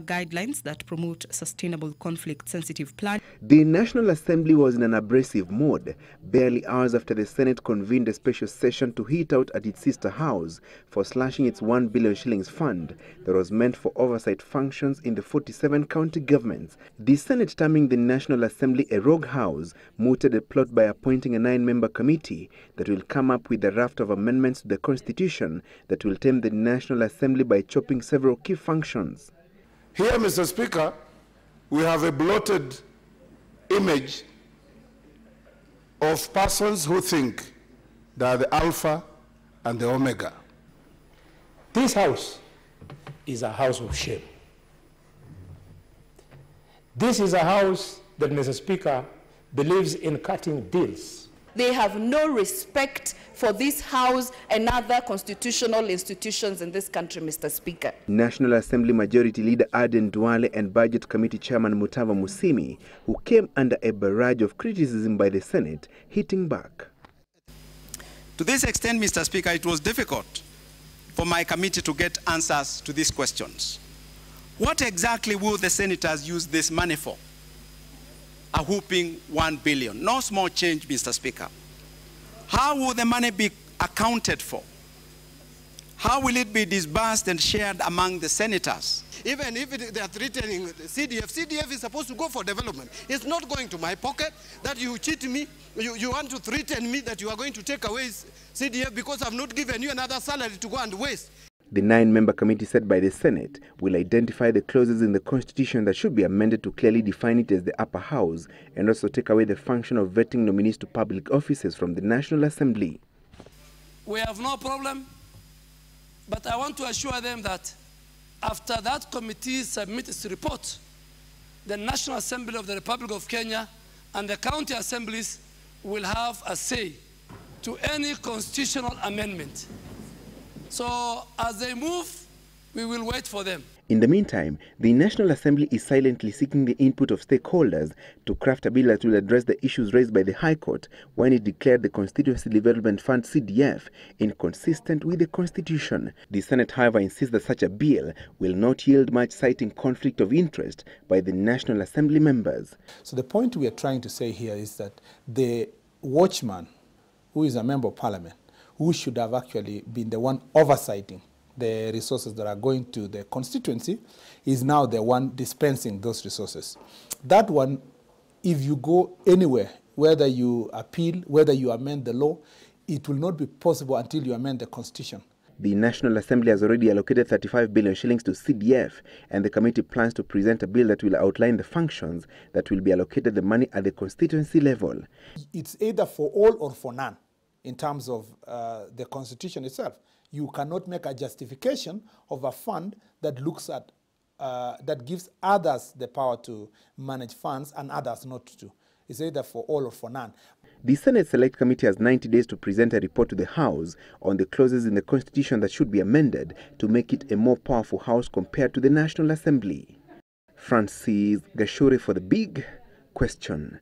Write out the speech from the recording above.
Guidelines that promote sustainable conflict-sensitive plan. The National Assembly was in an abrasive mode, barely hours after the Senate convened a special session to hit out at its sister house for slashing its 1 billion shillings fund that was meant for oversight functions in the 47 county governments. The Senate, terming the National Assembly a rogue house, mooted a plot by appointing a 9-member committee that will come up with a raft of amendments to the Constitution that will tame the National Assembly by chopping several key functions. Here, Mr. Speaker, we have a bloated image of persons who think they are the Alpha and the Omega. This house is a house of shame. This is a house that, Mr. Speaker, believes in cutting deals. They have no respect for this house and other constitutional institutions in this country, Mr. Speaker. National Assembly Majority Leader Aden Duale and Budget Committee Chairman Mutava Musimi, who came under a barrage of criticism by the Senate, hitting back. To this extent, Mr. Speaker, it was difficult for my committee to get answers to these questions. What exactly will the senators use this money for? A whopping 1 billion. No small change, Mr. Speaker. How will the money be accounted for? How will it be disbursed and shared among the senators? Even if they are threatening CDF, CDF is supposed to go for development. It's not going to my pocket that you cheat me. You want to threaten me that you are going to take away CDF because I've not given you another salary to go and waste. The 9-member committee set by the Senate will identify the clauses in the Constitution that should be amended to clearly define it as the upper house and also take away the function of vetting nominees to public offices from the National Assembly. We have no problem, but I want to assure them that after that committee submits its report, the National Assembly of the Republic of Kenya and the county assemblies will have a say to any constitutional amendment. So as they move, we will wait for them. In the meantime, the National Assembly is silently seeking the input of stakeholders to craft a bill that will address the issues raised by the High Court when it declared the Constituency Development Fund CDF inconsistent with the Constitution. The Senate, however, insists that such a bill will not yield much, citing conflict of interest by the National Assembly members. So the point we are trying to say here is that the watchman, who is a member of Parliament, who should have actually been the one oversighting the resources that are going to the constituency, is now the one dispensing those resources. That one, if you go anywhere, whether you appeal, whether you amend the law, it will not be possible until you amend the Constitution. The National Assembly has already allocated 35 billion shillings to CDF, and the committee plans to present a bill that will outline the functions that will be allocated the money at the constituency level. It's either for all or for none. In terms of the Constitution itself, you cannot make a justification of a fund that looks at, that gives others the power to manage funds and others not to. It's either for all or for none. The Senate Select Committee has 90 days to present a report to the House on the clauses in the Constitution that should be amended to make it a more powerful House compared to the National Assembly. Francis Gashure for The Big Question.